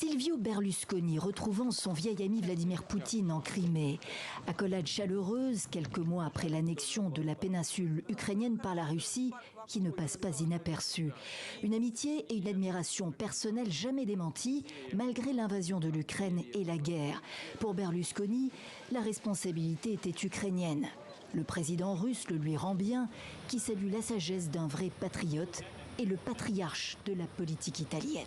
Silvio Berlusconi retrouvant son vieil ami Vladimir Poutine en Crimée. Accolade chaleureuse quelques mois après l'annexion de la péninsule ukrainienne par la Russie qui ne passe pas inaperçue. Une amitié et une admiration personnelle jamais démenties malgré l'invasion de l'Ukraine et la guerre. Pour Berlusconi, la responsabilité était ukrainienne. Le président russe le lui rend bien, qui salue la sagesse d'un vrai patriote et le patriarche de la politique italienne.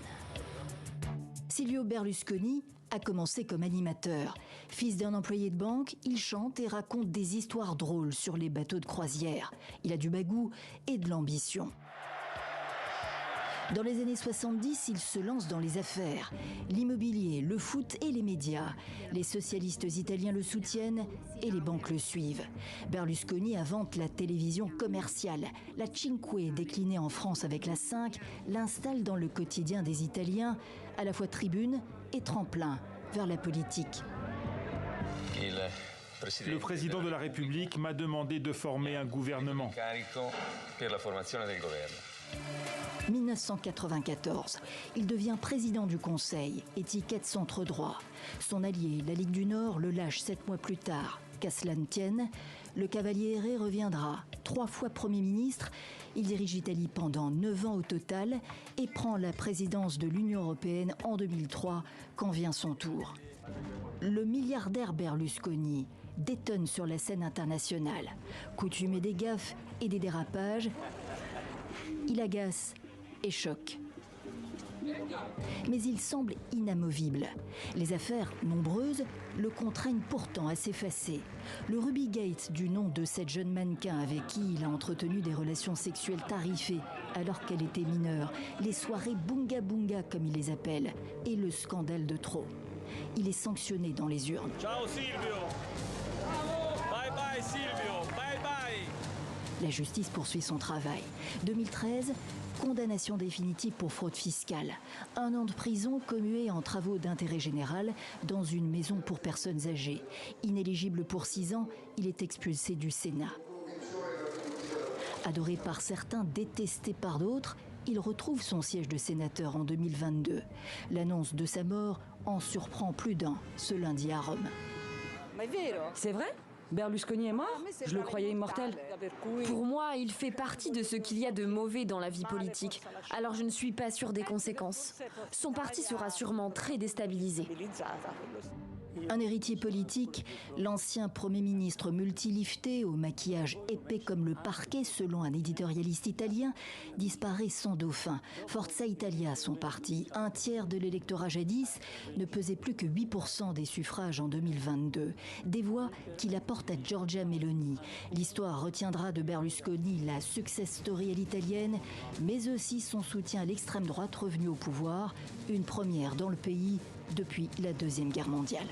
Silvio Berlusconi a commencé comme animateur. Fils d'un employé de banque, il chante et raconte des histoires drôles sur les bateaux de croisière. Il a du bagou et de l'ambition. Dans les années 70, il se lance dans les affaires. L'immobilier, le foot et les médias. Les socialistes italiens le soutiennent et les banques le suivent. Berlusconi invente la télévision commerciale. La Cinque, déclinée en France avec la 5, l'installe dans le quotidien des Italiens, à la fois tribune et tremplin vers la politique. Le président de la République m'a demandé de former un gouvernement. 1994, il devient président du Conseil, étiquette centre droit. Son allié, la Ligue du Nord, le lâche 7 mois plus tard. Qu'à cela ne tienne, le Cavaliere reviendra. 3 fois Premier ministre, il dirige l'Italie pendant 9 ans au total et prend la présidence de l'Union européenne en 2003, quand vient son tour. Le milliardaire Berlusconi détonne sur la scène internationale. Coutumé des gaffes et des dérapages, il agace et choque. Mais il semble inamovible. Les affaires, nombreuses, le contraignent pourtant à s'effacer. Le Rubygate, du nom de cette jeune mannequin avec qui il a entretenu des relations sexuelles tarifées alors qu'elle était mineure, les soirées bunga bunga comme il les appelle, et le scandale de trop. Il est sanctionné dans les urnes. Ciao Silvio. Bye bye Silvio. Bye bye. La justice poursuit son travail. 2013, condamnation définitive pour fraude fiscale. 1 an de prison commué en travaux d'intérêt général dans une maison pour personnes âgées. Inéligible pour 6 ans, il est expulsé du Sénat. Adoré par certains, détesté par d'autres, il retrouve son siège de sénateur en 2022. L'annonce de sa mort en surprend plus d'un ce lundi à Rome. C'est vrai ? Berlusconi est mort ? Je le croyais immortel. Pour moi, il fait partie de ce qu'il y a de mauvais dans la vie politique. Alors je ne suis pas sûre des conséquences. Son parti sera sûrement très déstabilisé. Un héritier politique, l'ancien Premier ministre multilifté, au maquillage épais comme le parquet, selon un éditorialiste italien, disparaît sans dauphin. Forza Italia, son parti, 1/3 de l'électorat jadis, ne pesait plus que 8% des suffrages en 2022. Des voix qu'il apporte à Giorgia Meloni. L'histoire retiendra de Berlusconi la success story à l'italienne, mais aussi son soutien à l'extrême droite revenue au pouvoir, une première dans le pays depuis la Deuxième Guerre mondiale.